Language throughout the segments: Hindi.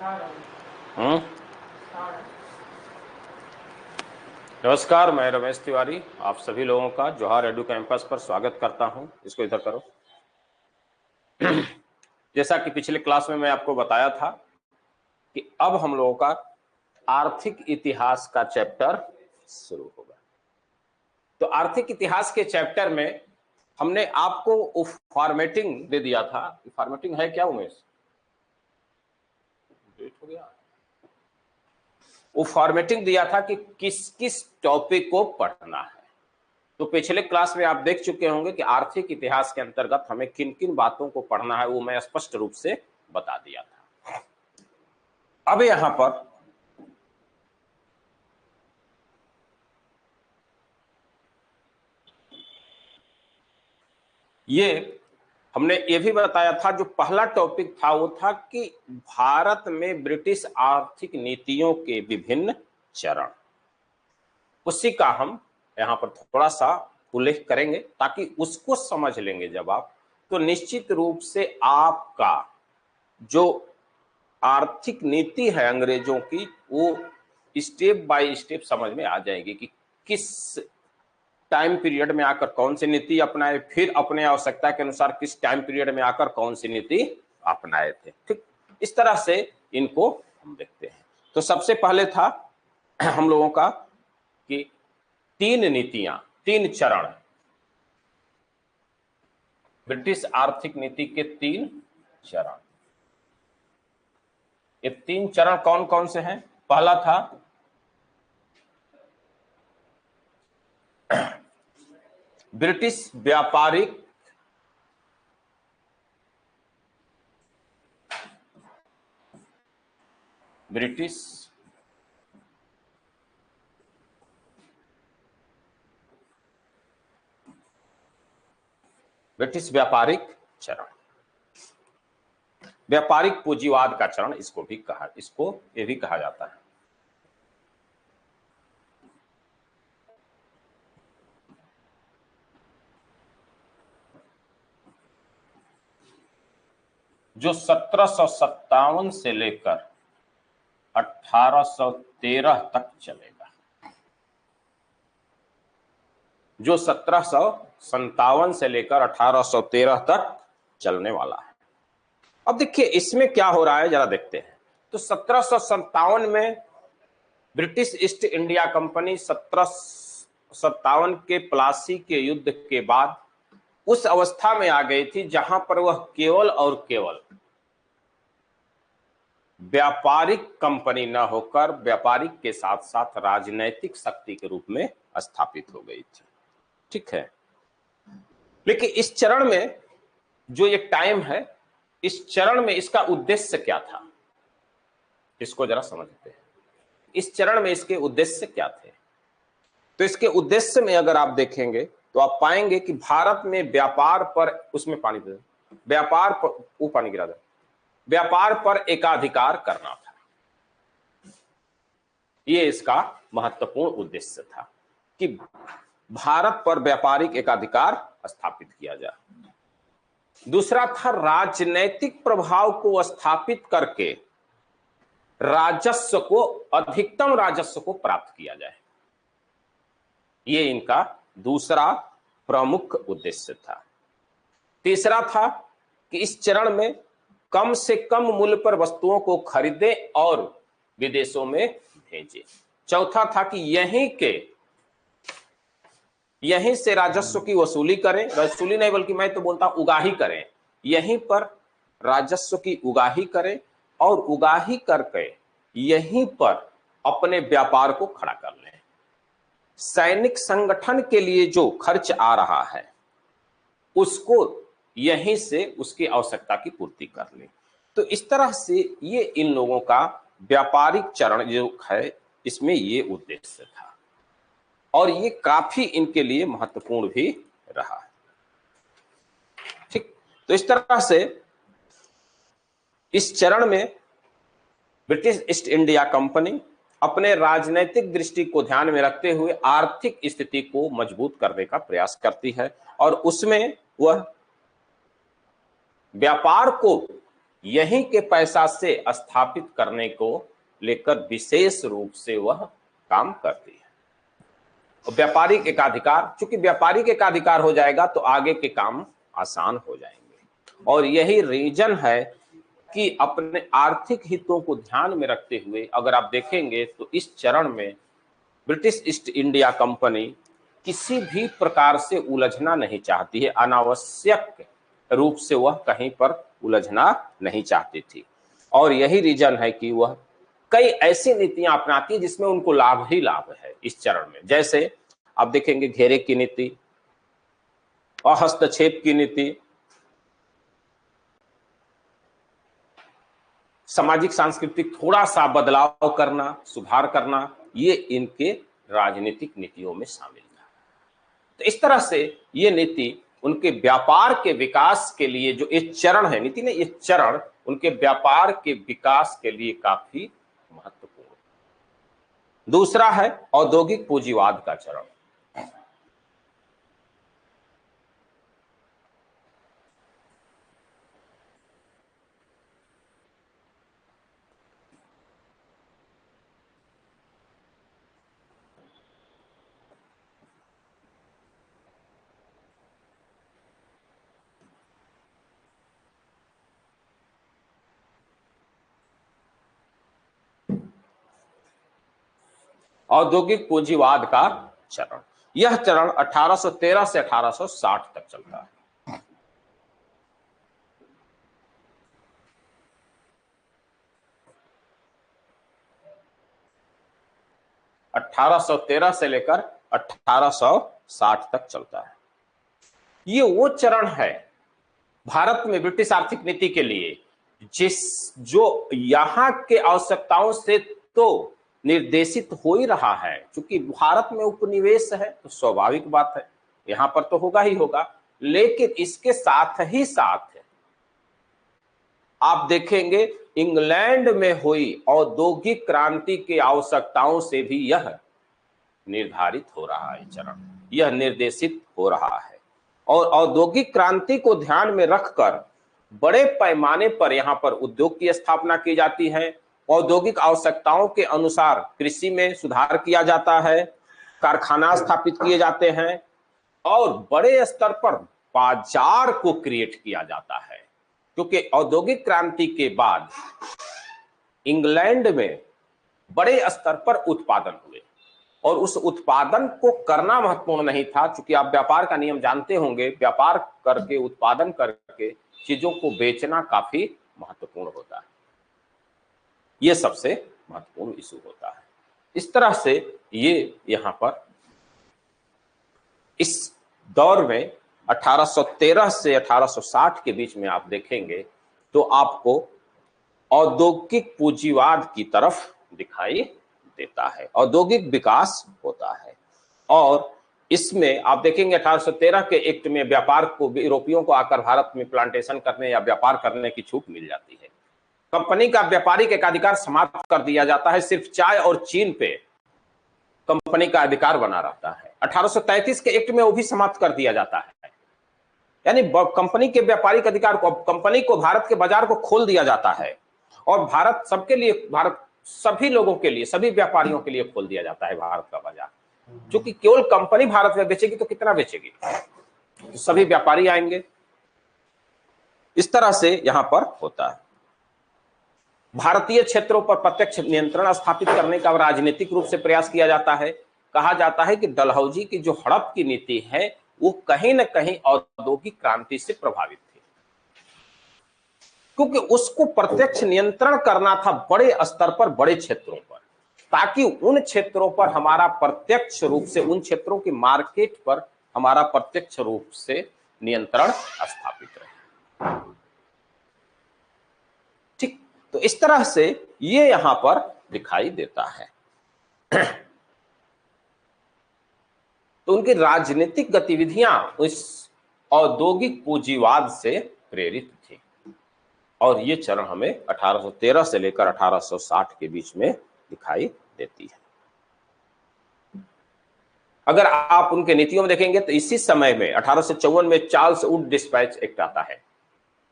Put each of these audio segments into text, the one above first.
हम्म। नमस्कार, मैं रमेश तिवारी आप सभी लोगों का जोहार एडू कैंपस पर स्वागत करता हूं। इसको इधर करो। जैसा कि पिछले क्लास में मैं आपको बताया था कि अब हम लोगों का आर्थिक इतिहास का चैप्टर शुरू होगा। तो आर्थिक इतिहास के चैप्टर में हमने आपको फॉर्मेटिंग दे दिया था। फॉर्मेटिंग है क्या उमेश? हो गया। वो फॉर्मेटिंग दिया था कि किस किस टॉपिक को पढ़ना है। तो पिछले क्लास में आप देख चुके होंगे कि आर्थिक इतिहास के अंतर्गत हमें किन किन बातों को पढ़ना है, वो मैं स्पष्ट रूप से बता दिया था। अब यहां पर हमने ये भी बताया था, जो पहला टॉपिक था वो था कि भारत में ब्रिटिश आर्थिक नीतियों के विभिन्न चरण, उसी का हम यहां पर थोड़ा सा उल्लेख करेंगे ताकि उसको समझ लेंगे जब आप, तो निश्चित रूप से आपका जो आर्थिक नीति है अंग्रेजों की, वो स्टेप बाय स्टेप समझ में आ जाएगी कि किस टाइम पीरियड में आकर कौन सी नीति अपनाए, फिर अपने आवश्यकता के अनुसार किस टाइम पीरियड में आकर कौन सी नीति अपनाए थे। ठीक इस तरह से इनको हम देखते हैं। तो सबसे पहले था हम लोगों का कि तीन नीतियां, तीन चरण, ब्रिटिश आर्थिक नीति के तीन चरण। ये तीन चरण कौन कौन से हैं? पहला था ब्रिटिश व्यापारिक ब्रिटिश व्यापारिक चरण, व्यापारिक पूंजीवाद का चरण इसको ये भी कहा जाता है। जो 1757 से लेकर 1813 तक चलेगा, जो 1757 से लेकर 1813 तक चलने वाला है। अब देखिए इसमें क्या हो रहा है, जरा देखते हैं। तो 1757 में ब्रिटिश ईस्ट इंडिया कंपनी 1757 के प्लासी के युद्ध के बाद उस अवस्था में आ गई थी जहां पर वह केवल और केवल व्यापारिक कंपनी न होकर व्यापारिक के साथ साथ राजनैतिक शक्ति के रूप में स्थापित हो गई थी। ठीक है, लेकिन इस चरण में जो ये टाइम है, इस चरण में इसका उद्देश्य क्या था, इसको जरा समझते हैं। इस चरण में इसके उद्देश्य क्या थे? तो इसके उद्देश्य में अगर आप देखेंगे तो आप पाएंगे कि भारत में व्यापार पर, उसमें पानी दे, व्यापार पर, वो पानी गिरा दे, व्यापार पर एकाधिकार करना था। ये इसका महत्वपूर्ण उद्देश्य था कि भारत पर व्यापारिक एकाधिकार स्थापित किया जाए। दूसरा था राजनैतिक प्रभाव को स्थापित करके राजस्व को, अधिकतम राजस्व को प्राप्त किया जाए। ये इनका दूसरा प्रमुख उद्देश्य था। तीसरा था कि इस चरण में कम से कम मूल्य पर वस्तुओं को खरीदे और विदेशों में भेजे। चौथा था कि यहीं से राजस्व की वसूली करें, वसूली नहीं बल्कि मैं तो बोलता हूं उगाही करें, यहीं पर राजस्व की उगाही करें और उगाही करके यहीं पर अपने व्यापार को खड़ा कर लें। सैनिक संगठन के लिए जो खर्च आ रहा है उसको यहीं से उसकी आवश्यकता की पूर्ति कर ले। तो इस तरह से ये इन लोगों का व्यापारिक चरण जो है, इसमें ये उद्देश्य था और ये काफी इनके लिए महत्वपूर्ण भी रहा। ठीक, तो इस तरह से इस चरण में ब्रिटिश ईस्ट इंडिया कंपनी अपने राजनीतिक दृष्टि को ध्यान में रखते हुए आर्थिक स्थिति को मजबूत करने का प्रयास करती है और उसमें वह व्यापार को यहीं के पैसा से स्थापित करने को लेकर विशेष रूप से वह काम करती है। और व्यापारिक एकाधिकार, चूंकि व्यापारिक एकाधिकार हो जाएगा तो आगे के काम आसान हो जाएंगे। और यही रीजन है कि अपने आर्थिक हितों को ध्यान में रखते हुए अगर आप देखेंगे तो इस चरण में ब्रिटिश ईस्ट इंडिया कंपनी किसी भी प्रकार से उलझना नहीं चाहती है, अनावश्यक रूप से वह कहीं पर उलझना नहीं चाहती थी। और यही रीजन है कि वह कई ऐसी नीतियां अपनाती है जिसमें उनको लाभ ही लाभ है इस चरण में। जैसे आप देखेंगे घेरे की नीति, हस्तक्षेप की नीति, सामाजिक सांस्कृतिक थोड़ा सा बदलाव करना, सुधार करना, ये इनके राजनीतिक नीतियों में शामिल था। तो इस तरह से ये नीति उनके व्यापार के विकास के लिए, जो ये चरण है, नीति ने ये चरण उनके व्यापार के विकास के लिए काफी महत्वपूर्ण। दूसरा है औद्योगिक पूंजीवाद का चरण। औद्योगिक पूंजीवाद का चरण, यह चरण 1813 से 1860 तक चलता है। 1813 से लेकर 1860 तक चलता है। ये वो चरण है भारत में ब्रिटिश आर्थिक नीति के लिए जो यहां के आवश्यकताओं से तो निर्देशित हो ही रहा है। क्योंकि भारत में उपनिवेश है तो स्वाभाविक बात है यहां पर तो होगा ही होगा, लेकिन इसके साथ ही साथ आप देखेंगे इंग्लैंड में हुई औद्योगिक क्रांति की आवश्यकताओं से भी यह निर्धारित हो रहा है चरण, यह निर्देशित हो रहा है। और औद्योगिक क्रांति को ध्यान में रखकर बड़े पैमाने पर यहां पर उद्योग की स्थापना की जाती है, औद्योगिक आवश्यकताओं के अनुसार कृषि में सुधार किया जाता है, कारखाना स्थापित किए जाते हैं और बड़े स्तर पर बाजार को क्रिएट किया जाता है। क्योंकि औद्योगिक क्रांति के बाद इंग्लैंड में बड़े स्तर पर उत्पादन हुए और उस उत्पादन को करना महत्वपूर्ण नहीं था। क्योंकि आप व्यापार का नियम जानते होंगे, व्यापार करके, उत्पादन करके चीजों को बेचना काफी महत्वपूर्ण होता है, यह सबसे महत्वपूर्ण इशू होता है। इस तरह से ये यहां पर इस दौर में 1813 से 1860 के बीच में आप देखेंगे तो आपको औद्योगिक पूंजीवाद की तरफ दिखाई देता है, औद्योगिक विकास होता है। और इसमें आप देखेंगे 1813 के एक्ट में व्यापार को, यूरोपियों को आकर भारत में प्लांटेशन करने या व्यापार करने की छूट मिल जाती है। कंपनी का व्यापारिक एकाधिकार समाप्त कर दिया जाता है, सिर्फ चाय और चीन पे कंपनी का अधिकार बना रहता है। 1833 के एक्ट में वो भी समाप्त कर दिया जाता है, यानी कंपनी के व्यापारिक अधिकार को, कंपनी को, भारत के बाजार को खोल दिया जाता है और भारत सबके लिए, भारत सभी लोगों के लिए, सभी व्यापारियों के लिए खोल दिया जाता है भारत का बाजार। क्योंकि केवल कंपनी भारत में बेचेगी तो कितना बेचेगी, तो सभी व्यापारी आएंगे। इस तरह से यहां पर होता है। भारतीय क्षेत्रों पर प्रत्यक्ष नियंत्रण स्थापित करने का राजनीतिक रूप से प्रयास किया जाता है। कहा जाता है कि डलहौजी की जो हड़प की नीति है वो कहीं ना कहीं औद्योगिक क्रांति से प्रभावित थी, क्योंकि उसको प्रत्यक्ष नियंत्रण करना था बड़े स्तर पर, बड़े क्षेत्रों पर, ताकि उन क्षेत्रों पर हमारा प्रत्यक्ष रूप से, उन क्षेत्रों की मार्केट पर हमारा प्रत्यक्ष रूप से नियंत्रण स्थापित रहे। ठीक, तो इस तरह से ये यहां पर दिखाई देता है। तो उनकी राजनीतिक गतिविधियां उस औद्योगिक पूंजीवाद से प्रेरित थी। और ये चरण हमें 1813 से लेकर 1860 के बीच में दिखाई देती है। अगर आप उनके नीतियों में देखेंगे तो इसी समय में 1854 में चार्ल्स वुड डिस्पैच एक्ट आता है।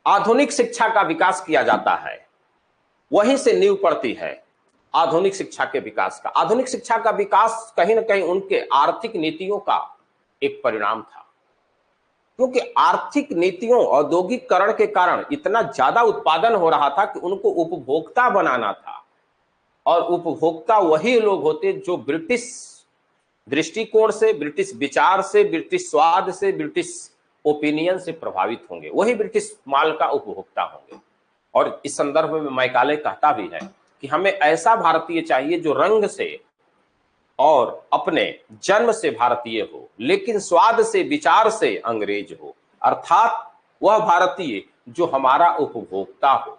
आधुनिक शिक्षा का विकास किया जाता है, वहीं से नींव पड़ती है आधुनिक शिक्षा के विकास का। आधुनिक शिक्षा का विकास कहीं ना कहीं उनके आर्थिक नीतियों का एक परिणाम था, क्योंकि आर्थिक नीतियों औद्योगिकरण के कारण इतना ज्यादा उत्पादन हो रहा था कि उनको उपभोक्ता बनाना था, और उपभोक्ता वही लोग होते जो ब्रिटिश दृष्टिकोण से, ब्रिटिश विचार से, ब्रिटिश स्वाद से, ब्रिटिश ओपिनियन से प्रभावित होंगे, वही ब्रिटिश माल का उपभोक्ता होंगे। और इस संदर्भ में मैकाले कहता भी है कि हमें ऐसा भारतीय चाहिए जो रंग से और अपने जन्म से भारतीय हो, लेकिन स्वाद से, विचार से अंग्रेज हो, अर्थात वह भारतीय जो हमारा उपभोक्ता हो,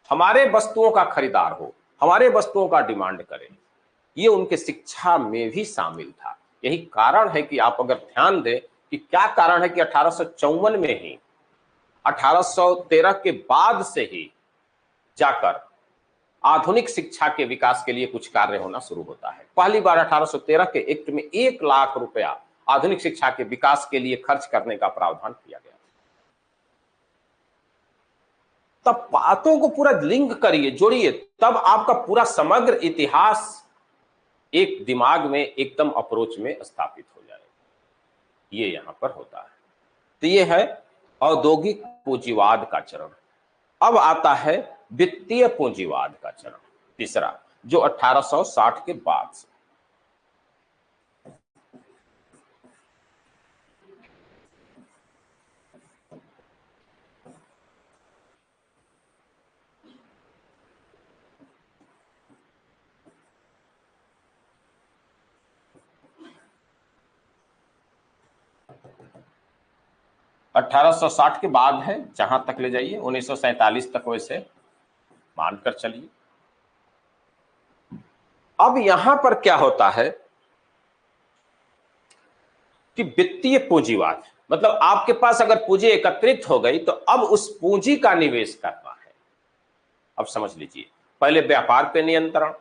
हमारे वस्तुओं का खरीदार हो, हमारे वस्तुओं का डिमांड करे। ये उनके शिक्षा में भी शामिल था। यही कारण है कि आप अगर ध्यान दें कि क्या कारण है कि 1854 में ही, 1813 के बाद से ही जाकर आधुनिक शिक्षा के विकास के लिए कुछ कार्य होना शुरू होता है। पहली बार 1813 के एक्ट में 1 लाख रुपया आधुनिक शिक्षा के विकास के लिए खर्च करने का प्रावधान किया गया। तब बातों को पूरा लिंक करिए, जोड़िए, तब आपका पूरा समग्र इतिहास एक दिमाग में एकदम अप्रोच में स्थापित हो जाएगा। ये यहां पर होता है। तो ये है औद्योगिक पूंजीवाद का चरण। अब आता है वित्तीय पूंजीवाद का चरण, तीसरा, जो 1860 के बाद से। अठारह सौ साठ के बाद है, जहां तक ले जाइए 1947 तक वैसे मानकर चलिए। अब यहां पर क्या होता है कि वित्तीय पूंजीवाद, मतलब आपके पास अगर पूंजी एकत्रित हो गई तो अब उस पूंजी का निवेश करना है। अब समझ लीजिए, पहले व्यापार पे नियंत्रण,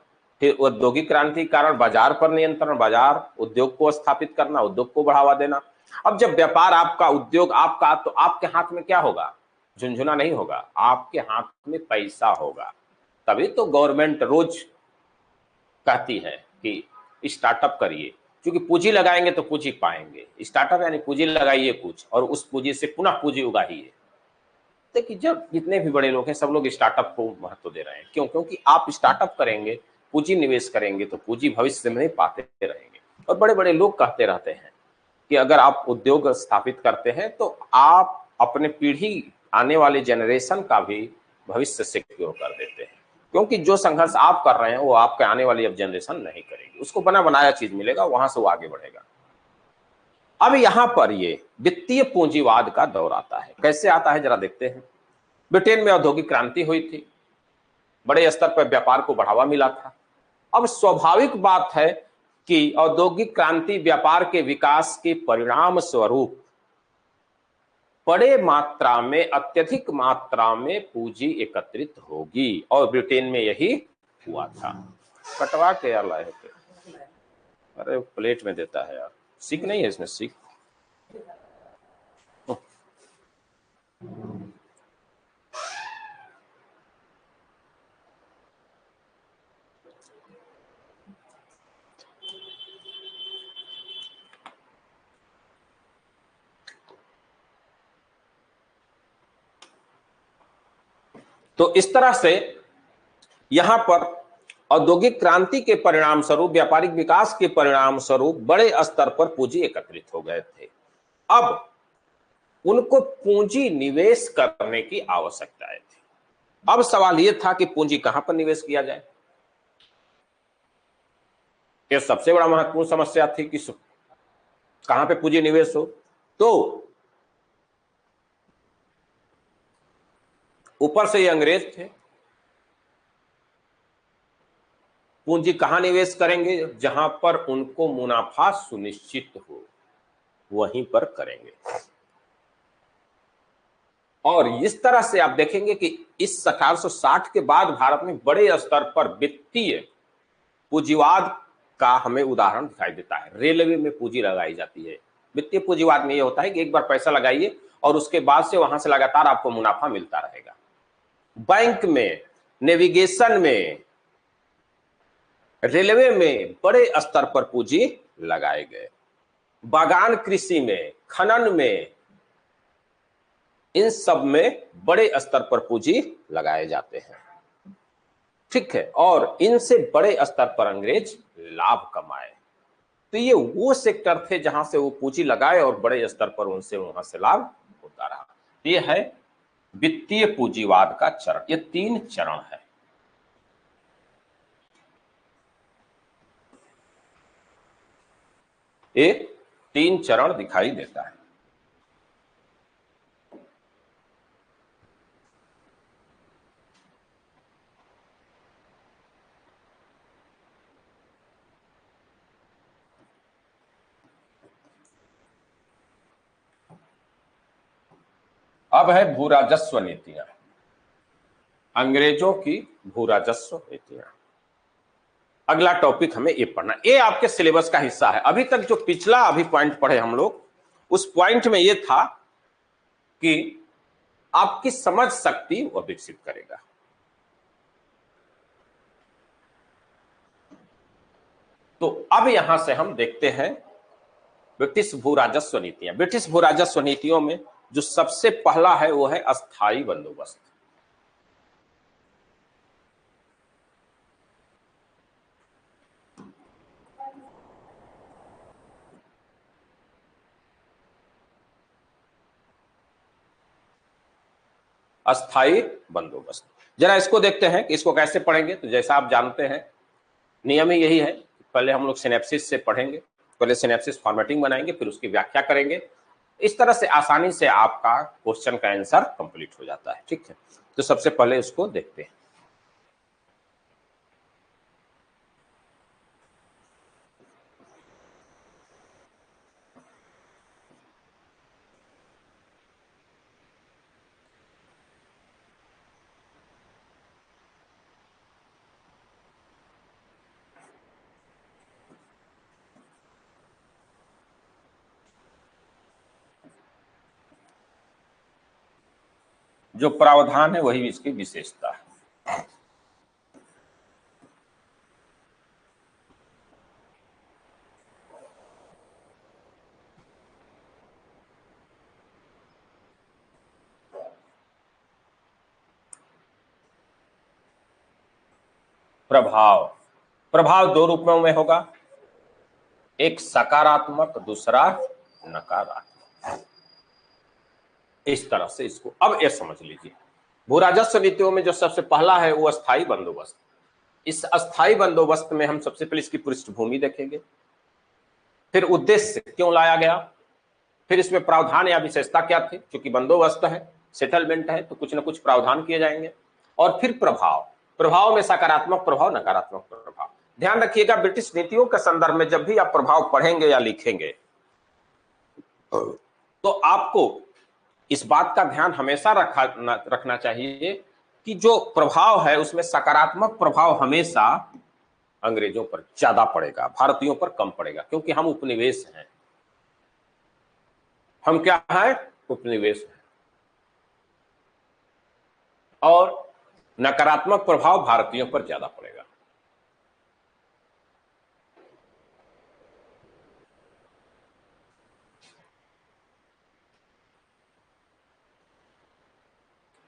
फिर औद्योगिक क्रांति के कारण बाजार पर नियंत्रण, बाजार उद्योग को स्थापित करना, उद्योग को बढ़ावा देना। अब जब व्यापार आपका, उद्योग आपका, तो आपके हाथ में क्या होगा? झुंझुना नहीं होगा, आपके हाथ में पैसा होगा। तभी तो गवर्नमेंट रोज कहती है कि स्टार्टअप करिए, क्योंकि पूंजी लगाएंगे तो पूंजी पाएंगे। स्टार्टअप यानी पूंजी लगाइए कुछ और उस पूंजी से पुनः पूंजी उगाइए। देखिए, जब जितने भी बड़े लोग हैं सब लोग स्टार्टअप को महत्व दे रहे हैं। क्यों? क्योंकि आप स्टार्टअप करेंगे, पूंजी निवेश करेंगे तो पूंजी भविष्य में पाते रहेंगे। और बड़े बड़े लोग कहते रहते हैं कि अगर आप उद्योग स्थापित करते हैं तो आप अपने पीढ़ी, आने वाले जनरेशन का भी भविष्य सिक्योर कर देते हैं, क्योंकि जो संघर्ष आप कर रहे हैं वो आपके आने वाली अब जनरेशन नहीं करेगी, उसको बना बनाया चीज मिलेगा, वहां से वो आगे बढ़ेगा। अब यहां पर ये वित्तीय पूंजीवाद का दौर आता है। कैसे आता है जरा देखते हैं। ब्रिटेन में औद्योगिक क्रांति हुई थी, बड़े स्तर पर व्यापार को बढ़ावा मिला था। अब स्वाभाविक बात है कि औद्योगिक क्रांति व्यापार के विकास के परिणाम स्वरूप बड़े मात्रा में, अत्यधिक मात्रा में पूंजी एकत्रित होगी, और ब्रिटेन में यही हुआ था। कटवा के यार लाए थे, अरे प्लेट में देता है यार, सीख नहीं है इसमें, सीख। तो इस तरह से यहां पर औद्योगिक क्रांति के परिणाम स्वरूप, व्यापारिक विकास के परिणाम स्वरूप बड़े स्तर पर पूंजी एकत्रित हो गए थे। अब उनको पूंजी निवेश करने की आवश्यकता थी। अब सवाल यह था कि पूंजी कहां पर निवेश किया जाए। यह सबसे बड़ा महत्वपूर्ण समस्या थी कि कहां पे पूंजी निवेश हो। तो ऊपर से ये अंग्रेज थे, पूंजी कहां निवेश करेंगे? जहां पर उनको मुनाफा सुनिश्चित हो, वहीं पर करेंगे। और इस तरह से आप देखेंगे कि इस 1860 के बाद भारत में बड़े स्तर पर वित्तीय पूंजीवाद का हमें उदाहरण दिखाई देता है। रेलवे में पूंजी लगाई जाती है। वित्तीय पूंजीवाद में यह होता है कि एक बार पैसा लगाइए और उसके बाद से वहां से लगातार आपको मुनाफा मिलता रहेगा। बैंक में, नेविगेशन में, रेलवे में बड़े स्तर पर पूंजी लगाए गए, बागान कृषि में, खनन में, इन सब में बड़े स्तर पर पूंजी लगाए जाते हैं, ठीक है। और इनसे बड़े स्तर पर अंग्रेज लाभ कमाए। तो ये वो सेक्टर थे जहां से वो पूंजी लगाए और बड़े स्तर पर उनसे वहां से लाभ होता रहा। ये है वित्तीय पूंजीवाद का चरण। ये 3 चरण है। ये 3 चरण दिखाई देता है। अब है भू राजस्व नीतियां, अंग्रेजों की भू राजस्व नीतियां। अगला टॉपिक हमें ये पढ़ना, ये आपके सिलेबस का हिस्सा है। अभी तक जो पिछला अभी पॉइंट पढ़े हम लोग, उस पॉइंट में ये था कि आपकी समझ शक्ति वो विकसित करेगा। तो अब यहां से हम देखते हैं ब्रिटिश भू राजस्व नीतियां। ब्रिटिश भू राजस्व नीतियों में जो सबसे पहला है वो है अस्थाई बंदोबस्त। अस्थाई बंदोबस्त, जरा इसको देखते हैं कि इसको कैसे पढ़ेंगे। तो जैसा आप जानते हैं नियम ही यही है, पहले हम लोग सिनेप्सिस से पढ़ेंगे, पहले सिनेप्सिस फॉर्मेटिंग बनाएंगे, फिर उसकी व्याख्या करेंगे। इस तरह से आसानी से आपका क्वेश्चन का आंसर कंप्लीट हो जाता है, ठीक है। तो सबसे पहले इसको देखते हैं। जो प्रावधान है वही इसकी विशेषता है। प्रभाव, प्रभाव 2 रूपों में होगा, एक सकारात्मक, दूसरा नकारात्मक। इस तरह से इसको अब ये समझ लीजिए। भू राजस्व नीतियों में जो सबसे पहला है वो अस्थाई बंदोबस्त। इस अस्थाई बंदोबस्त में हम सबसे पहले इसकी पृष्ठभूमि देखेंगे, फिर उद्देश्य क्यों लाया गया, फिर इसमें प्रावधान या विशेषता क्या थी। क्योंकि बंदोबस्त है, सेटलमेंट है, तो कुछ ना कुछ प्रावधान किए जाएंगे। और फिर प्रभाव, प्रभाव में सकारात्मक प्रभाव, नकारात्मक प्रभाव। ध्यान रखिएगा, ब्रिटिश नीतियों के संदर्भ में जब भी आप प्रभाव पढ़ेंगे या लिखेंगे तो आपको इस बात का ध्यान हमेशा रखना चाहिए कि जो प्रभाव है उसमें सकारात्मक प्रभाव हमेशा अंग्रेजों पर ज्यादा पड़ेगा, भारतीयों पर कम पड़ेगा। क्योंकि हम उपनिवेश हैं, हम क्या है, उपनिवेश है। और नकारात्मक प्रभाव भारतीयों पर ज्यादा पड़ेगा।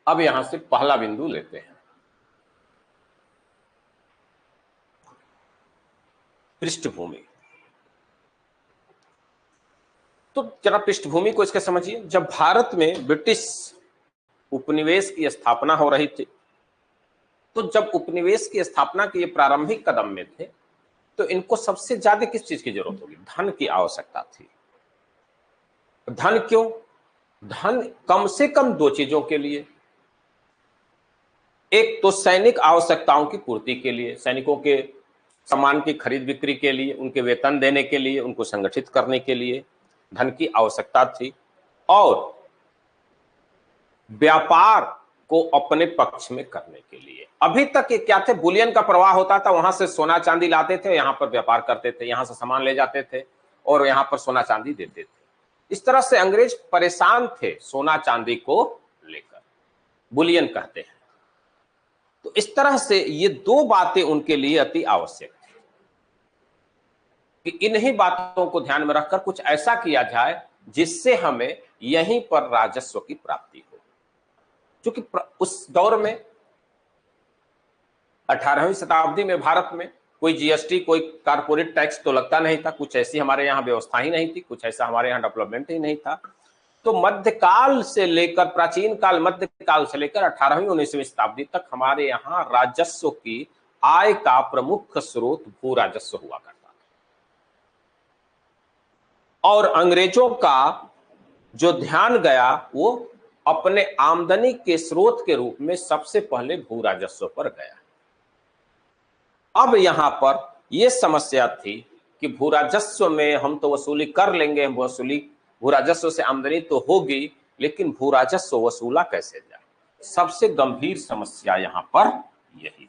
अब यहां से पहला बिंदु लेते हैं, पृष्ठभूमि। तो जरा पृष्ठभूमि को इसके समझिए। जब भारत में ब्रिटिश उपनिवेश की स्थापना हो रही थी, तो जब उपनिवेश की स्थापना के ये प्रारंभिक कदम में थे, तो इनको सबसे ज्यादा किस चीज की जरूरत होगी, धन की आवश्यकता थी। धन क्यों, धन कम से कम 2 चीजों के लिए। एक तो सैनिक आवश्यकताओं की पूर्ति के लिए, सैनिकों के सामान की खरीद बिक्री के लिए, उनके वेतन देने के लिए, उनको संगठित करने के लिए धन की आवश्यकता थी। और व्यापार को अपने पक्ष में करने के लिए। अभी तक ये क्या थे, बुलियन का प्रवाह होता था, वहां से सोना चांदी लाते थे, यहां पर व्यापार करते थे, यहां से सामान ले जाते थे और यहां पर सोना चांदी देते थे। इस तरह से अंग्रेज परेशान थे सोना चांदी को लेकर, बुलियन कहते हैं। तो इस तरह से ये दो बातें उनके लिए अति आवश्यक थी कि इन्हीं बातों को ध्यान में रखकर कुछ ऐसा किया जाए जिससे हमें यहीं पर राजस्व की प्राप्ति हो। क्योंकि उस दौर में 18वीं शताब्दी में भारत में कोई जीएसटी, कोई कारपोरेट टैक्स तो लगता नहीं था, कुछ ऐसी हमारे यहाँ व्यवस्था ही नहीं थी, कुछ ऐसा हमारे यहाँ डेवलपमेंट ही नहीं था। तो मध्यकाल से लेकर, प्राचीन काल मध्यकाल से लेकर 18वीं 19वीं शताब्दी तक हमारे यहाँ राजस्व की आय का प्रमुख स्रोत भू राजस्व हुआ करता था। और अंग्रेजों का जो ध्यान गया वो अपने आमदनी के स्रोत के रूप में सबसे पहले भू राजस्व पर गया। अब यहां पर यह समस्या थी कि भू राजस्व में हम तो वसूली कर लेंगे, वसूली भू राजस्व से आमदनी तो होगी, लेकिन भू राजस्व वसूला कैसे जाए? सबसे गंभीर समस्या यहां पर यही थी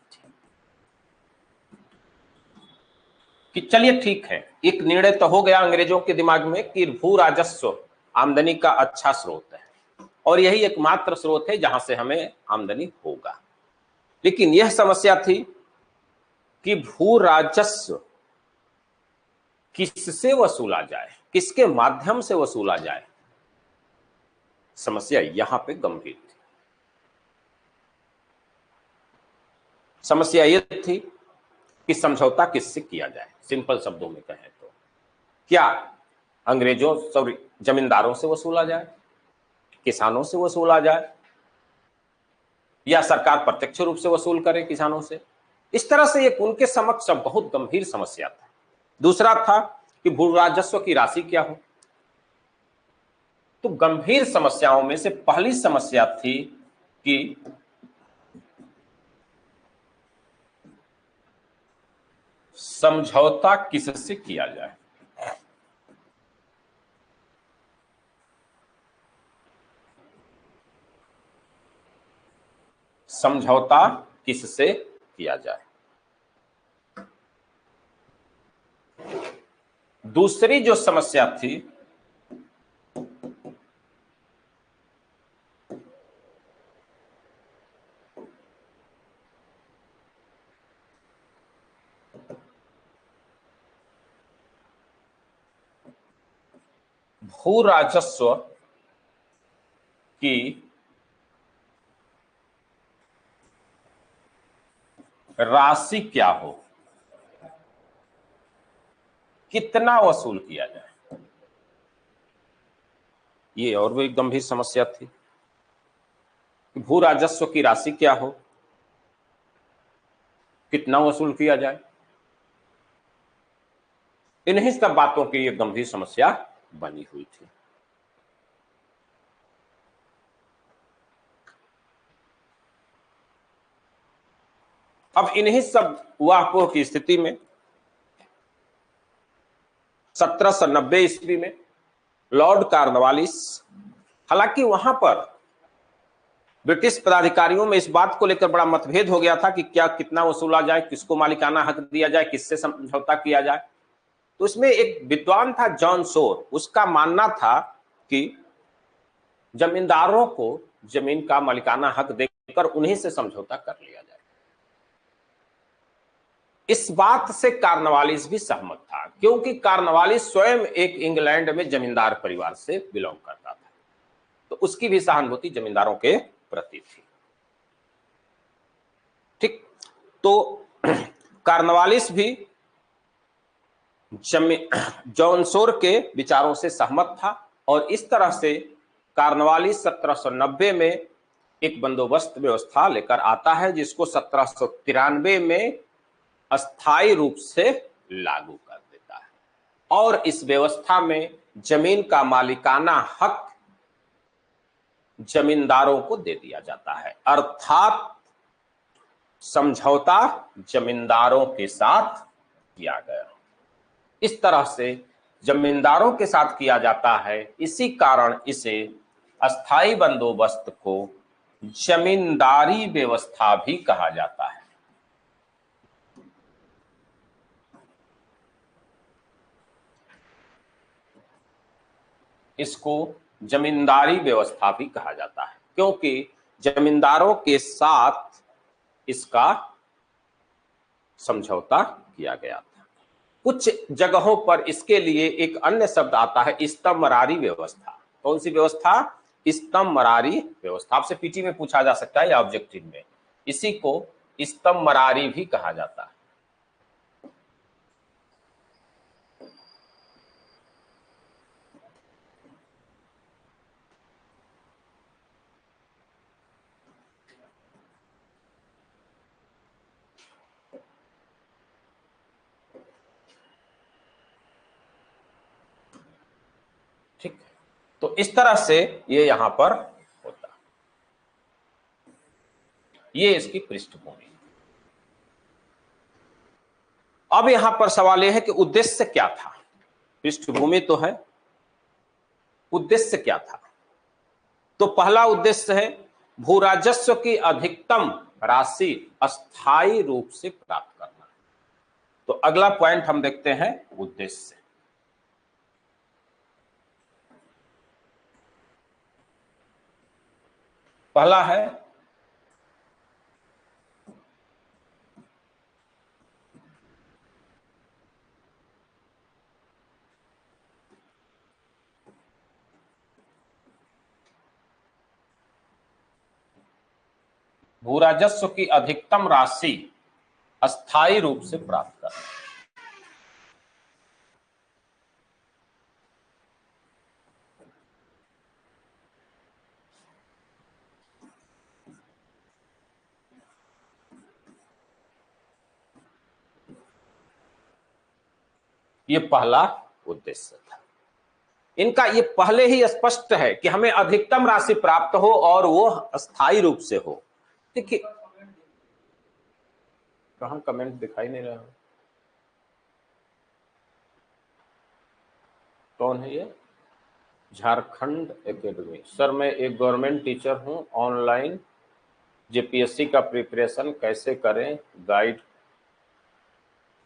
कि चलिए ठीक है, एक निर्णय तो हो गया अंग्रेजों के दिमाग में कि भू राजस्व आमदनी का अच्छा स्रोत है और यही एकमात्र स्रोत है जहां से हमें आमदनी होगा। लेकिन यह समस्या थी कि भू राजस्व किससे वसूला जाए, किसके माध्यम से वसूला जाए? समस्या यहां पे गंभीर थी। समस्या यह थी कि समझौता किससे किया जाए। सिंपल शब्दों में कहें तो क्या अंग्रेजों सॉरी जमींदारों से वसूला जाए, किसानों से वसूला जाए, या सरकार प्रत्यक्ष रूप से वसूल करे किसानों से? इस तरह से एक उनके समक्ष बहुत गंभीर समस्या था। दूसरा था कि भू राजस्व की राशि क्या हो। तो गंभीर समस्याओं में से पहली समस्या थी कि समझौता किससे किया जाए। समझौता किससे किया जाए। दूसरी जो समस्या थी भू राजस्व की राशि क्या हो, कितना वसूल किया जाए। ये और भी गंभीर समस्या थी कि भू राजस्व की राशि क्या हो, कितना वसूल किया जाए। इन्हीं सब बातों की ये गंभीर समस्या बनी हुई थी। अब इन्हीं सब वाहपोह की स्थिति में 1790 ईस्वी में लॉर्ड कॉर्नवालिस, हालांकि वहां पर ब्रिटिश पदाधिकारियों में इस बात को लेकर बड़ा मतभेद हो गया था कि क्या कितना वसूला जाए, किसको मालिकाना हक दिया जाए, किससे समझौता किया जाए। तो इसमें एक विद्वान था जॉन सोर, उसका मानना था कि जमींदारों को जमीन का मालिकाना हक देकर उन्हीं से समझौता कर लिया जाए। इस बात से कॉर्नवालिस भी सहमत था, क्योंकि कॉर्नवालिस स्वयं एक इंग्लैंड में जमींदार परिवार से बिलोंग करता था, तो उसकी भी सहानुभूति जमींदारों के प्रति थी। ठीक, तो कॉर्नवालिस भी जॉन सोर के विचारों से सहमत था और इस तरह से कॉर्नवालिस 1790 में एक बंदोबस्त व्यवस्था लेकर आता है, जिसको 1793 में अस्थायी रूप से लागू कर देता है। और इस व्यवस्था में जमीन का मालिकाना हक जमींदारों को दे दिया जाता है, अर्थात समझौता जमींदारों के साथ किया गया। इस तरह से जमींदारों के साथ किया जाता है, इसी कारण इसे अस्थायी बंदोबस्त को जमींदारी व्यवस्था भी कहा जाता है। इसको जमींदारी व्यवस्था भी कहा जाता है, क्योंकि जमींदारों के साथ इसका समझौता किया गया था। कुछ जगहों पर इसके लिए एक अन्य शब्द आता है, स्तंभरारी व्यवस्था। कौन सी व्यवस्था? स्तंभरारी व्यवस्था। आपसे पीटी में पूछा जा सकता है या ऑब्जेक्टिव में। इसी को स्तंभरारी भी कहा जाता है। ठीक है, तो इस तरह से ये यहां पर होता है। ये इसकी पृष्ठभूमि। अब यहां पर सवाल यह है कि उद्देश्य क्या था? पृष्ठभूमि तो है, उद्देश्य क्या था? तो पहला उद्देश्य है भू राजस्व की अधिकतम राशि अस्थायी रूप से प्राप्त करना। तो अगला पॉइंट हम देखते हैं, उद्देश्य। पहला है भू राजस्व की अधिकतम राशि अस्थायी रूप से प्राप्त करना। ये पहला उद्देश्य था। इनका ये पहले ही स्पष्ट है कि हमें अधिकतम राशि प्राप्त हो और वो अस्थायी रूप से हो। देखिए, कहां कमेंट दिखाई नहीं रहा? कौन है ये? झारखंड एकेडमी। सर मैं एक गवर्नमेंट टीचर हूं, ऑनलाइन जेपीएससी का प्रिपरेशन कैसे करें, गाइड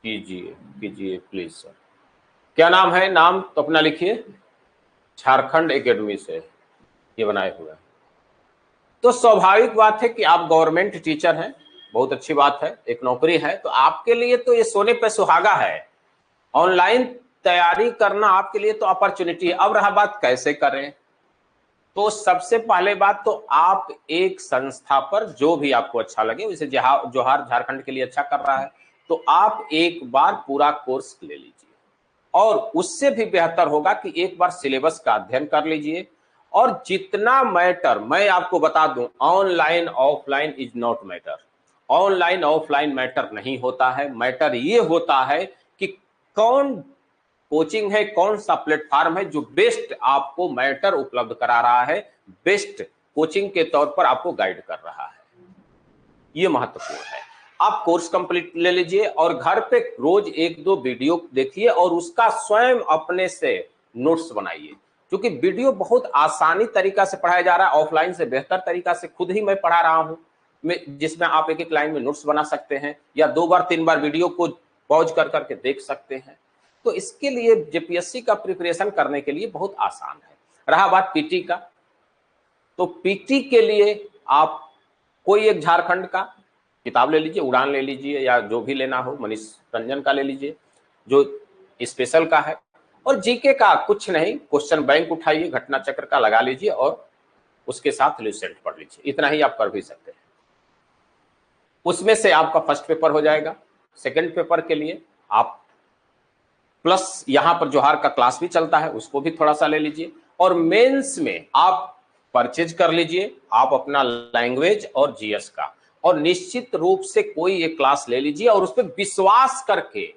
कीजिए प्लीज सर। क्या नाम है? नाम तो अपना लिखिए। झारखंड एकेडमी से ये बनाए हुए हैं। तो स्वाभाविक बात है कि आप गवर्नमेंट टीचर हैं, बहुत अच्छी बात है, एक नौकरी है, तो आपके लिए तो ये सोने पे सुहागा है। ऑनलाइन तैयारी करना आपके लिए तो अपॉर्चुनिटी है। अब रहा बात कैसे करें, तो सबसे पहले बात तो आप एक संस्था पर, जो भी आपको अच्छा लगे, जैसे जोहार झारखंड के लिए अच्छा कर रहा है, तो आप एक बार पूरा कोर्स ले लीजिए। और उससे भी बेहतर होगा कि एक बार सिलेबस का अध्ययन कर लीजिए। और जितना मैटर, मैं आपको बता दूं, online offline is not matter. Online offline matter नहीं होता है। मैटर ये होता है कि कौन कोचिंग है, कौन सा प्लेटफॉर्म है जो बेस्ट आपको मैटर उपलब्ध करा रहा है, बेस्ट कोचिंग के तौर पर आपको गाइड कर रहा है। ये महत्वपूर्ण है। आप कोर्स कंप्लीट ले लीजिए और घर पे रोज एक दो वीडियो देखिए और उसका स्वयं अपने से नोट्स बनाइए, क्योंकि वीडियो बहुत आसानी तरीका से पढ़ाया जा रहा है। ऑफलाइन से बेहतर तरीका से खुद ही मैं पढ़ा रहा हूं, जिसमें आप एक एक लाइन में नोट्स बना सकते हैं या 2 बार 3 बार वीडियो को पॉज कर करके देख सकते हैं। तो इसके लिए जेपीएससी का प्रिपरेशन करने के लिए बहुत आसान है। रहा बात पीटी का, तो पीटी के लिए आप कोई एक झारखंड का किताब ले लीजिए, उड़ान ले लीजिए या जो भी लेना हो, मनीष रंजन का ले लीजिए जो स्पेशल का है। और जीके का कुछ नहीं, क्वेश्चन बैंक उठाइए, घटना चक्र का लगा लीजिए और उसके साथ लुसेंट पढ़ लीजिए। इतना ही आप कर भी सकते हैं। उसमें से आपका फर्स्ट पेपर हो जाएगा। सेकंड पेपर के लिए आप प्लस यहां पर जोहार का क्लास भी चलता है, उसको भी थोड़ा सा ले लीजिए। और मेंस में आप परचेज कर लीजिए आप अपना लैंग्वेज और जीएस का, और निश्चित रूप से कोई एक क्लास ले लीजिए और उस पर विश्वास करके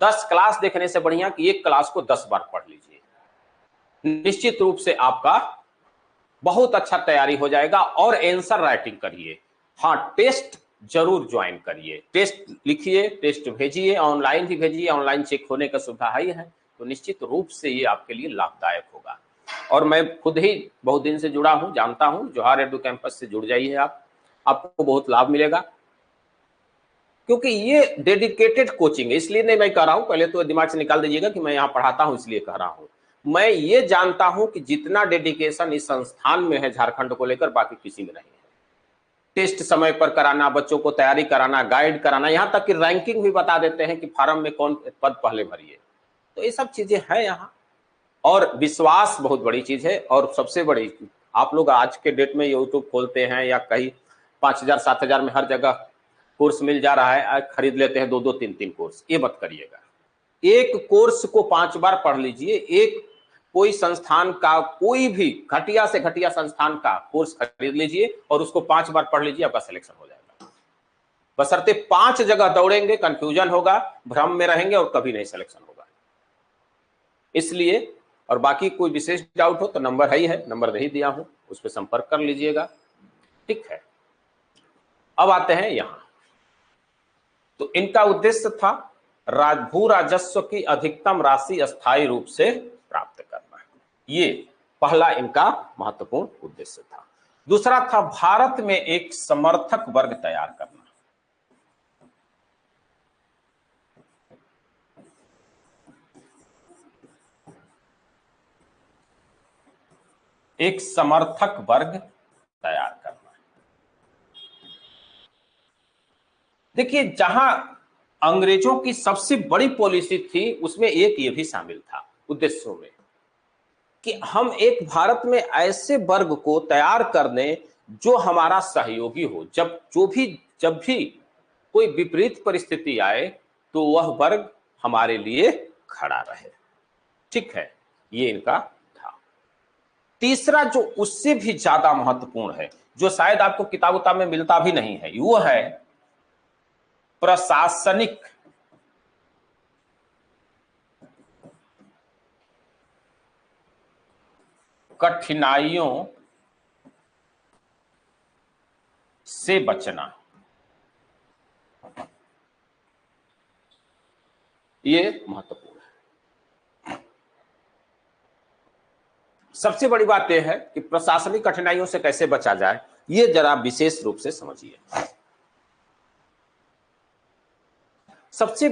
10 क्लास देखने से बढ़िया कि एक क्लास को 10 बार पढ़ लीजिए। निश्चित रूप से आपका बहुत अच्छा तैयारी हो जाएगा। और आंसर राइटिंग करिए। हाँ, टेस्ट जरूर ज्वाइन करिए, टेस्ट लिखिए, टेस्ट भेजिए, ऑनलाइन भी भेजिए, ऑनलाइन चेक होने का सुविधा है, तो निश्चित रूप से ये आपके लिए लाभदायक होगा। और मैं खुद ही बहुत दिन से जुड़ा हूं, जानता हूं। जोहार एडू कैंपस से जुड़ जाइए आप, आपको बहुत लाभ मिलेगा, क्योंकि ये डेडिकेटेड कोचिंग है। इसलिए नहीं मैं कह रहा हूं, पहले तो दिमाग से निकाल दीजिएगा कि मैं यहां पढ़ाता हूं इसलिए कह रहा हूं। मैं ये जानता हूं कि जितना डेडिकेशन इस संस्थान में है झारखंड को लेकर, बाकी किसी में नहीं है। टेस्ट समय पर कराना, बच्चों को तैयारी कराना, गाइड कराना, यहां तक कि रैंकिंग भी बता देते हैं कि फार्म में कौन पद पहले भरिए। तो ये सब चीजें हैं यहाँ। और विश्वास बहुत बड़ी चीज है। और सबसे बड़ी, आप लोग आज के डेट में यूट्यूब खोलते हैं या कहीं 5,000 7,000 में हर जगह कोर्स मिल जा रहा है, खरीद लेते हैं 2-2 3-3 कोर्स। ये मत करिएगा। एक कोर्स को 5 बार पढ़ लीजिए। एक कोई संस्थान का, कोई भी घटिया से घटिया संस्थान का कोर्स खरीद लीजिए और उसको 5 बार पढ़ लीजिए, आपका सिलेक्शन हो जाएगा। बशर्ते 5 जगह दौड़ेंगे, कंफ्यूजन होगा, भ्रम में रहेंगे और कभी नहीं सिलेक्शन होगा। इसलिए, और बाकी कोई विशेष डाउट हो तो नंबर है, नंबर नहीं दिया हूं, उस पर संपर्क कर लीजिएगा। ठीक है, अब आते हैं यहां। तो इनका उद्देश्य था भू राजस्व की अधिकतम राशि अस्थायी रूप से प्राप्त करना। ये पहला इनका महत्वपूर्ण उद्देश्य था। दूसरा था भारत में एक समर्थक वर्ग तैयार करना। एक समर्थक वर्ग तैयार करना। देखिए, जहां अंग्रेजों की सबसे बड़ी पॉलिसी थी, उसमें एक ये भी शामिल था उद्देश्यों में, कि हम एक भारत में ऐसे वर्ग को तैयार कर दें जो हमारा सहयोगी हो। जब भी कोई विपरीत परिस्थिति आए तो वह वर्ग हमारे लिए खड़ा रहे। ठीक है, ये इनका था। तीसरा, जो उससे भी ज्यादा महत्वपूर्ण है, जो शायद आपको किताब उताब में मिलता भी नहीं है, वो है प्रशासनिक कठिनाइयों से बचना। ये महत्वपूर्ण है। सबसे बड़ी बात यह है कि प्रशासनिक कठिनाइयों से कैसे बचा जाए, ये जरा विशेष रूप से समझिए। सबसे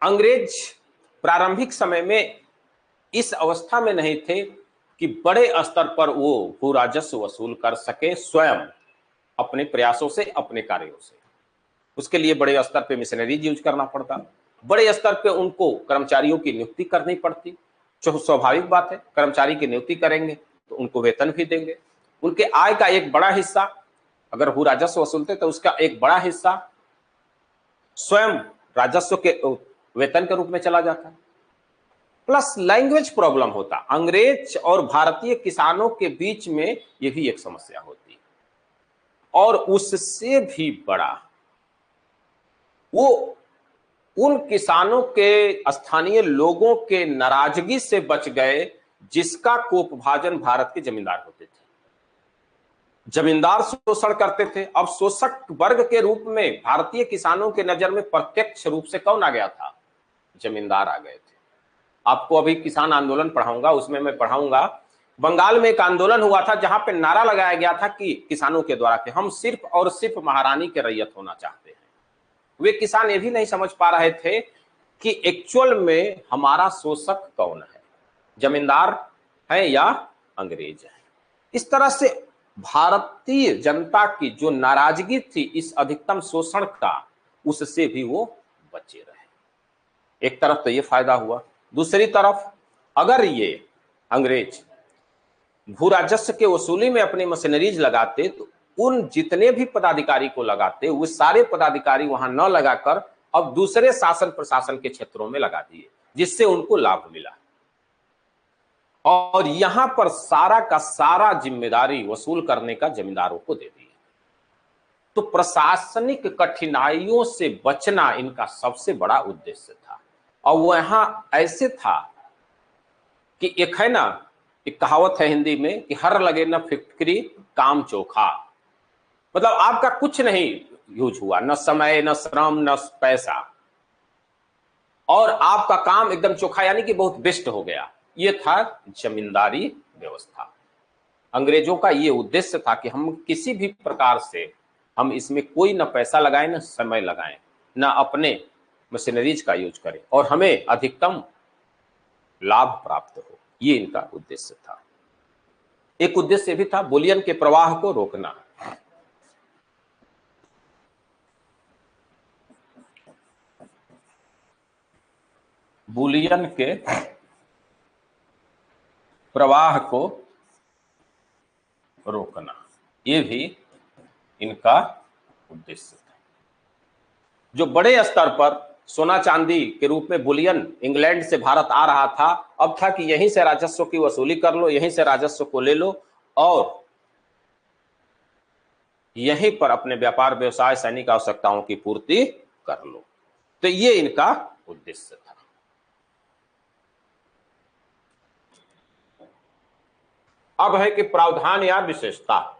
अंग्रेज प्रारंभिक समय में इस अवस्था में नहीं थे कि बड़े स्तर पर वो भू राजस्व वसूल कर सके स्वयं अपने प्रयासों से, अपने कार्यों से। उसके लिए बड़े स्तर पे मिशनरीज यूज करना पड़ता, बड़े स्तर पे उनको कर्मचारियों की नियुक्ति करनी पड़ती। जो स्वाभाविक बात है, कर्मचारी की नियुक्ति करेंगे तो उनको वेतन भी देंगे। उनके आय का एक बड़ा हिस्सा, अगर भू राजस्व वसूलते तो उसका एक बड़ा हिस्सा स्वयं राजस्व के वेतन के रूप में चला जाता। प्लस लैंग्वेज प्रॉब्लम होता, अंग्रेज और भारतीय किसानों के बीच में यह भी एक समस्या होती। और उससे भी बड़ा, वो उन किसानों के, स्थानीय लोगों के नाराजगी से बच गए जिसका कोपभाजन भारत के जमींदार होते थे। जमींदार शोषण करते थे। अब शोषक वर्ग के रूप में भारतीय किसानों के नजर में प्रत्यक्ष रूप से कौन आ गया था? जमींदार आ गए थे। आपको अभी किसान आंदोलन पढ़ाऊंगा, उसमें मैं पढ़ाऊंगा बंगाल में एक आंदोलन हुआ था जहां पे नारा लगाया गया था कि किसानों के द्वारा कि हम सिर्फ और सिर्फ महारानी के रैयत होना चाहते हैं। वे किसान ये भी नहीं समझ पा रहे थे कि एक्चुअल में हमारा शोषक कौन है, जमींदार है या अंग्रेज है। इस तरह से भारतीय जनता की जो नाराजगी थी इस अधिकतम शोषण का, उससे भी वो बचे रहे। एक तरफ तो ये फायदा हुआ, दूसरी तरफ अगर ये अंग्रेज भू राजस्व के वसूली में अपनी मशीनरीज लगाते तो उन जितने भी पदाधिकारी को लगाते, वो सारे पदाधिकारी वहां न लगाकर अब दूसरे शासन प्रशासन के क्षेत्रों में लगा दिए, जिससे उनको लाभ मिला। और यहां पर सारा का सारा जिम्मेदारी वसूल करने का जमींदारों को दे दी। तो प्रशासनिक कठिनाइयों से बचना इनका सबसे बड़ा उद्देश्य था। और वहां ऐसे था कि एक है ना, एक कहावत है हिंदी में कि हर लगे न फिक्री काम चोखा। मतलब आपका कुछ नहीं यूज हुआ, न समय, न श्रम, न पैसा, और आपका काम एकदम चोखा, यानी कि बहुत बेस्ट हो गया। ये था जमींदारी व्यवस्था। अंग्रेजों का ये उद्देश्य था कि हम किसी भी प्रकार से हम इसमें कोई न पैसा लगाएं, न समय लगाएं, न अपने मशीनरीज का यूज करें, और हमें अधिकतम लाभ प्राप्त हो, ये इनका उद्देश्य था। एक उद्देश्य भी था बुलियन के प्रवाह को रोकना। बुलियन के प्रवाह को रोकना, ये भी इनका उद्देश्य था। जो बड़े स्तर पर सोना चांदी के रूप में बुलियन इंग्लैंड से भारत आ रहा था, अब था कि यहीं से राजस्व की वसूली कर लो, यहीं से राजस्व को ले लो और यहीं पर अपने व्यापार व्यवसाय सैनिक आवश्यकताओं की पूर्ति कर लो। तो ये इनका उद्देश्य था। अब है कि प्रावधान या विशेषता।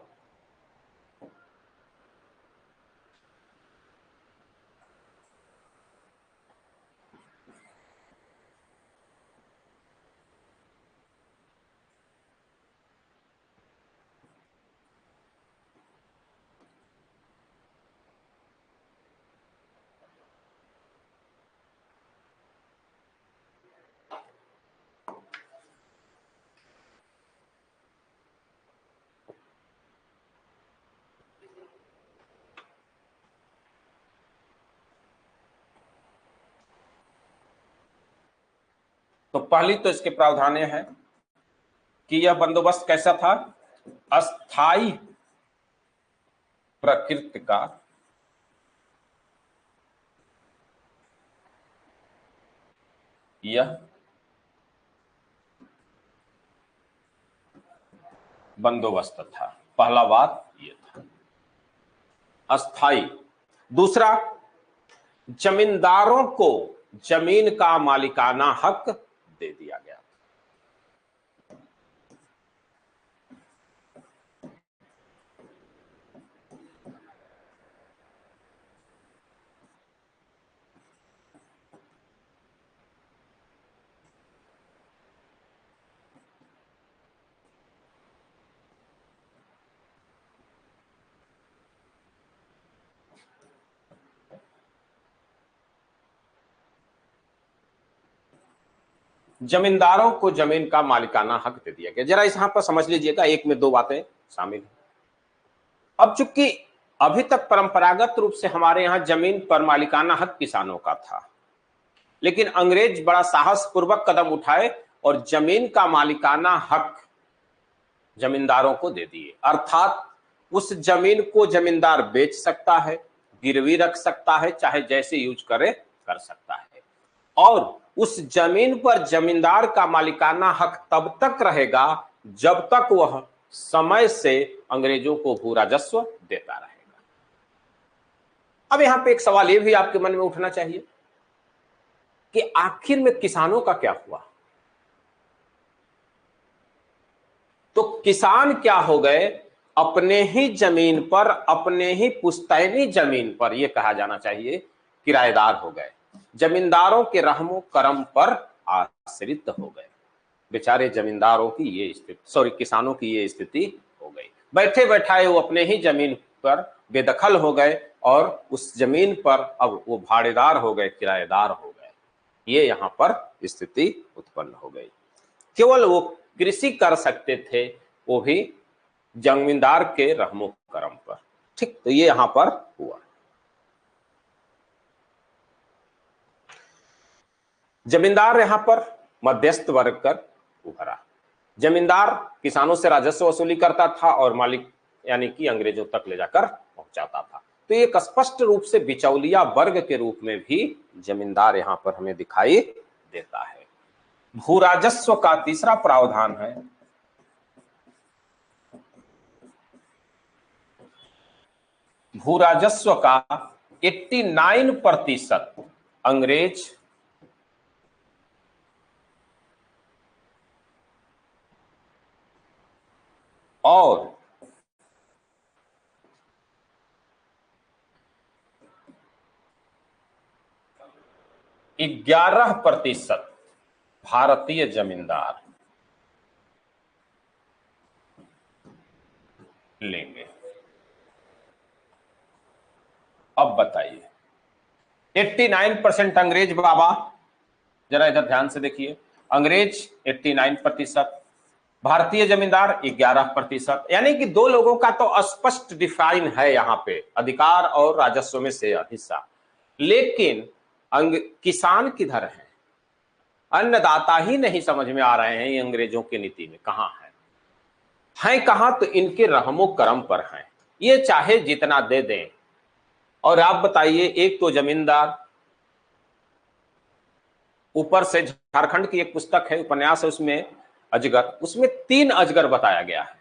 तो पहली तो इसके प्रावधान है कि यह बंदोबस्त कैसा था, अस्थाई प्रकृति का यह बंदोबस्त था। पहला बात यह था अस्थाई। दूसरा, जमींदारों को जमीन का मालिकाना हक दे दिया गया। जमींदारों को जमीन का मालिकाना हक दे दिया गया। जरा यहां पर समझ लीजिएगा, एक में दो बातें शामिल हैं। अब चूंकि अभी तक परंपरागत रूप से हमारे यहां जमीन पर मालिकाना हक किसानों का था, लेकिन अंग्रेज बड़ा साहस पूर्वक कदम उठाए और जमीन का मालिकाना हक जमींदारों को दे दिए। अर्थात उस जमीन को जमींदार बेच सकता है, गिरवी रख सकता है, चाहे जैसे यूज करे कर सकता है, और उस जमीन पर जमींदार का मालिकाना हक तब तक रहेगा जब तक वह समय से अंग्रेजों को भू राजस्व देता रहेगा। अब यहां पे एक सवाल यह भी आपके मन में उठना चाहिए कि आखिर में किसानों का क्या हुआ। तो किसान क्या हो गए, अपने ही जमीन पर, अपने ही पुश्तैनी जमीन पर, यह कहा जाना चाहिए, किराएदार हो गए, जमींदारों के रहमो करम पर आश्रित हो गए। बेचारे जमींदारों की ये स्थिति, सॉरी किसानों की ये स्थिति हो गई। बैठे बैठाए वो अपने ही जमीन पर बेदखल हो गए और उस जमीन पर अब वो भाड़ेदार हो गए, किराएदार हो गए। ये यहां पर स्थिति उत्पन्न हो गई। केवल वो कृषि कर सकते थे, वो भी जमींदार के रहमो करम पर। ठीक, तो ये यहां पर हुआ। जमींदार यहां पर मध्यस्थ वर्ग कर उभरा। जमींदार किसानों से राजस्व वसूली करता था और मालिक यानी कि अंग्रेजों तक ले जाकर पहुंचाता था। तो एक स्पष्ट रूप से बिचौलिया वर्ग के रूप में भी जमींदार यहां पर हमें दिखाई देता है। भू राजस्व का तीसरा प्रावधान है भू राजस्व का 89% अंग्रेज और 11% भारतीय जमींदार लेंगे। अब बताइए, 89% अंग्रेज बाबा, जरा इधर ध्यान से देखिए, अंग्रेज 89%, भारतीय जमींदार 11%। यानी कि दो लोगों का तो स्पष्ट डिफाइन है यहाँ पे अधिकार और राजस्व में से हिस्सा। लेकिन किसान किधर है? अन्नदाता ही नहीं समझ में आ रहे हैं ये अंग्रेजों की नीति में। कहां है कहां? तो इनके रहमो करम पर हैं। ये चाहे जितना दे दें। और आप बताइए, एक तो जमींदार, ऊपर से झारखंड की एक पुस्तक है, उपन्यास है, उसमें अजगर, उसमें 3 अजगर बताया गया है।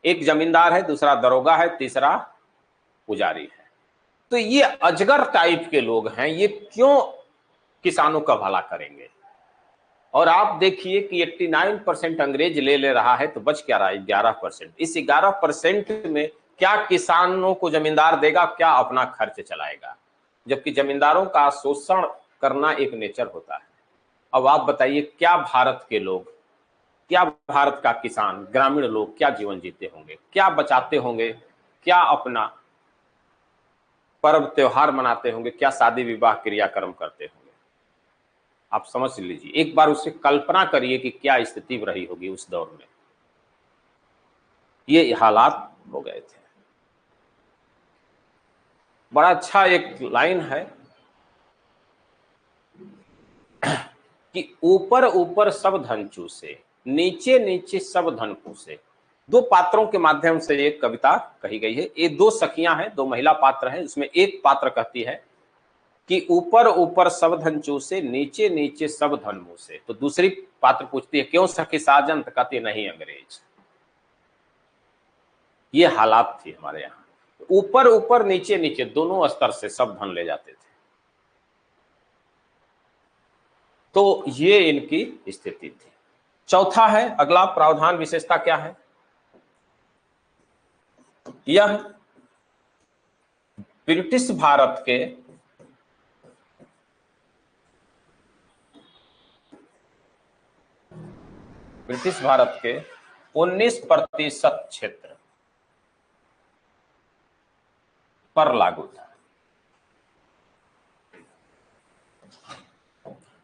एक जमींदार है, दूसरा दरोगा है, तीसरा पुजारी है। तो ये अजगर टाइप के लोग हैं, ये क्यों किसानों का भला करेंगे? और आप देखिए कि 89% अंग्रेज ले रहा है, तो बच क्या रहा है? 11%। इस 11% में क्या किसानों को जमींदार देगा, क्या अपना खर्च चलाएगा? जबकि जमींदारों का शोषण करना एक नेचर होता है। अब आप बताइए, क्या भारत के लोग, क्या भारत का किसान, ग्रामीण लोग क्या जीवन जीते होंगे, क्या बचाते होंगे, क्या अपना पर्व त्योहार मनाते होंगे, क्या शादी विवाह क्रियाक्रम करते होंगे? आप समझ लीजिए, एक बार उससे कल्पना करिए कि क्या स्थिति रही होगी उस दौर में। ये हालात हो गए थे। बड़ा अच्छा एक लाइन है कि ऊपर ऊपर सब धन चूसे, नीचे नीचे सब धन पूसे। 2 पात्रों के माध्यम से एक कविता कही गई है। ये 2 सखियां हैं, 2 महिला पात्र हैं। उसमें एक पात्र कहती है कि ऊपर ऊपर सब धन चूसे, नीचे नीचे सब धन मूसे। तो दूसरी पात्र पूछती है, क्यों सखी साजन? तो कहती नहीं, अंग्रेज। ये हालात थी हमारे यहाँ। ऊपर ऊपर नीचे नीचे दोनों स्तर से सब धन ले जाते थे। तो ये इनकी स्थिति थी। चौथा है, अगला प्रावधान विशेषता क्या है? यह ब्रिटिश भारत के ब्रिटिश भारत के 19% क्षेत्र पर लागू था।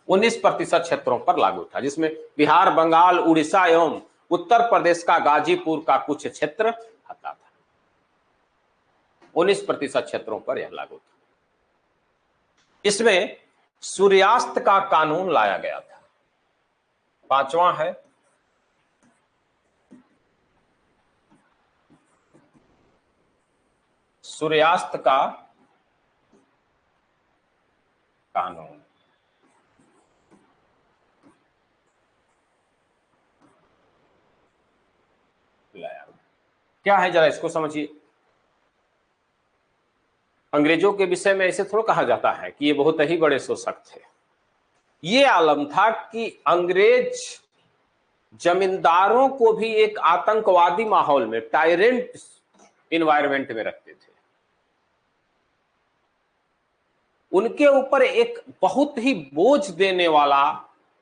19% क्षेत्रों पर लागू था, जिसमें बिहार, बंगाल, उड़ीसा एवं उत्तर प्रदेश का गाजीपुर का कुछ क्षेत्र आता था। 19% क्षेत्रों पर यह लागू था। इसमें सूर्यास्त का कानून लाया गया था। 5वां है सूर्यास्त का कानून। लाया। क्या है, जरा इसको समझिए। अंग्रेजों के विषय में ऐसे थोड़ा कहा जाता है कि ये बहुत ही बड़े शोषक थे। ये आलम था कि अंग्रेज जमींदारों को भी एक आतंकवादी माहौल में, टायरेंट इन्वायरमेंट में रखते थे। उनके ऊपर एक बहुत ही बोझ देने वाला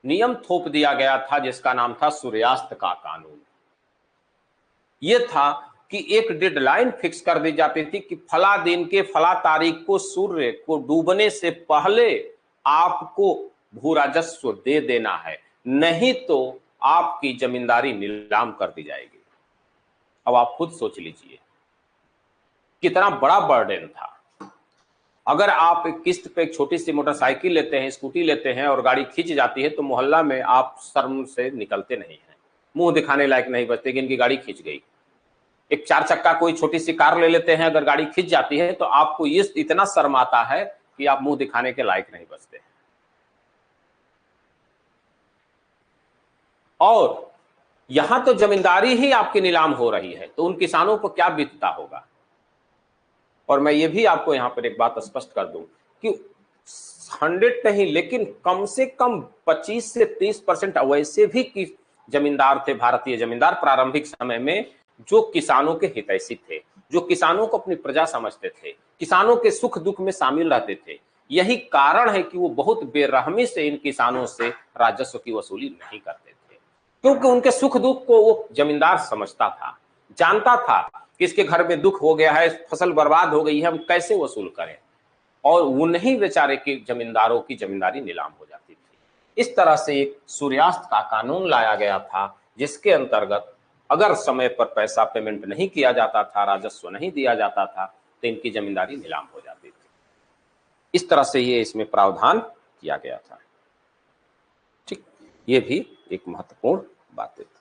नियम थोप दिया गया था, जिसका नाम था सूर्यास्त का कानून। यह था कि एक डेडलाइन फिक्स कर दी जाती थी कि फला दिन के फला तारीख को सूर्य को डूबने से पहले आपको भू राजस्व दे देना है, नहीं तो आपकी जमींदारी नीलाम कर दी जाएगी। अब आप खुद सोच लीजिए कितना बड़ा बर्डन था। अगर आप एक किस्त पे एक छोटी सी मोटरसाइकिल लेते हैं, स्कूटी लेते हैं और गाड़ी खींच जाती है, तो मोहल्ला में आप शर्म से निकलते नहीं हैं, मुंह दिखाने लायक नहीं बचते कि इनकी गाड़ी खींच गई। एक 4 चक्का कोई छोटी सी कार ले लेते हैं, अगर गाड़ी खींच जाती है तो आपको ये इतना शर्म आता है कि आप मुंह दिखाने के लायक नहीं बचते हैं। और यहां तो जमींदारी ही आपकी नीलाम हो रही है, तो उन किसानों को क्या बीतता होगा। और मैं ये भी आपको यहां पर एक बात स्पष्ट कर दूं कि 100 नहीं, लेकिन कम से कम 25 से 30% वैसे भी कि जमींदार थे, भारतीय जमींदार प्रारंभिक समय में, जो किसानों के हितैषी थे, जो किसानों को अपनी प्रजा समझते थे, किसानों के सुख दुख में शामिल रहते थे। यही कारण है कि वो बहुत बेरहमी से इन किसानों से राजस्व की वसूली नहीं करते थे, क्योंकि उनके सुख दुख को वो जमींदार समझता था, जानता था कि इसके घर में दुख हो गया है, फसल बर्बाद हो गई है, हम कैसे वसूल करें। और उन्हीं बेचारे के जमींदारों की जमींदारी नीलाम हो जाती थी। इस तरह से एक सूर्यास्त का कानून लाया गया था, जिसके अंतर्गत अगर समय पर पैसा पेमेंट नहीं किया जाता था, राजस्व नहीं दिया जाता था, तो इनकी जमींदारी नीलाम हो जाती थी। इस तरह से ये इसमें प्रावधान किया गया था। ठीक, ये भी एक महत्वपूर्ण बात है।